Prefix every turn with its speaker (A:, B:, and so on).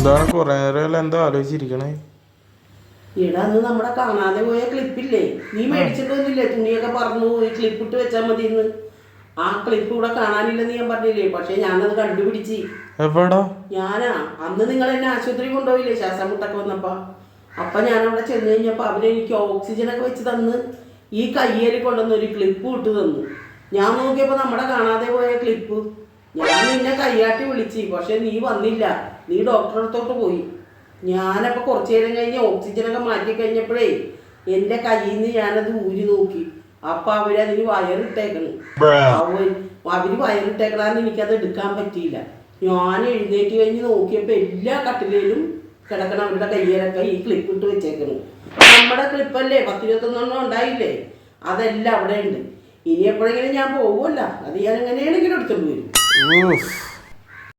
A: എന്താണ് കൊറേ നേരം എന്താ ആലോചിച്ചിരിക്കണേ?
B: ഇടാ അന്ന് നമ്മുടെ കാണാതെ പോയ ക്ലിപ്പില്ലേ, നീ മേടിച്ചിട്ടൊന്നുമില്ലേ? തുണിയൊക്കെ പറഞ്ഞു ഈ ക്ലിപ്പ് ഇട്ട് വെച്ചാൽ മതി എന്ന്. ആ ക്ലിപ്പ് ഇവിടെ കാണാനില്ലെന്ന് ഞാൻ പറഞ്ഞില്ലേ, പക്ഷെ ഞാനത് കണ്ടുപിടിച്ച്.
A: എവിടാ?
B: ഞാനാ അന്ന് നിങ്ങൾ എന്നെ ആശുപത്രി കൊണ്ടുപോയില്ലേ ശ്വാസം മുട്ടൊക്കെ വന്നപ്പോ? അപ്പൊ ഞാനവിടെ ചെന്ന് കഴിഞ്ഞപ്പോ അവരെനിക്ക് ഓക്സിജനൊക്കെ വെച്ച് തന്ന് ഈ കയ്യേൽ കൊണ്ടുവന്ന് ഒരു ക്ലിപ്പ് ഇട്ട് തന്നു. ഞാൻ നോക്കിയപ്പോ നമ്മുടെ കാണാതെ പോയ ക്ലിപ്പ്. ഞാൻ നിന്നെ കയ്യാട്ടി വിളിച്ച്, പക്ഷെ നീ വന്നില്ല, നീ ഡോക്ടറെ അടുത്തോട്ട് പോയി. ഞാനപ്പോൾ കുറച്ചു നേരം കഴിഞ്ഞ് ഓക്സിജനൊക്കെ മാറ്റി കഴിഞ്ഞപ്പോഴേ എൻ്റെ കയ്യിൽ നിന്ന് ഞാനത് ഊരി നോക്കി. അപ്പം അവരതിന് വയറിട്ടേക്കണം. അവര് വയറിട്ടേക്കണമെന്ന് എനിക്കത് എടുക്കാൻ പറ്റിയില്ല. ഞാൻ എഴുന്നേറ്റ് കഴിഞ്ഞ് നോക്കിയപ്പോൾ എല്ലാ കട്ടിലേലും കിടക്കണം അവരുടെ കയ്യിലൊക്കെ ഈ ക്ലിപ്പ് ഇട്ട് വെച്ചേക്കണം. നമ്മുടെ ക്ലിപ്പല്ലേ 10-21 ഉണ്ടായില്ലേ, അതെല്ലാം അവിടെ ഉണ്ട്. ഇനി എപ്പോഴെങ്കിലും ഞാൻ പോകുമല്ല, അത് ഞാൻ എങ്ങനെയാണെങ്കിലും എടുത്തോണ്ട് വരും.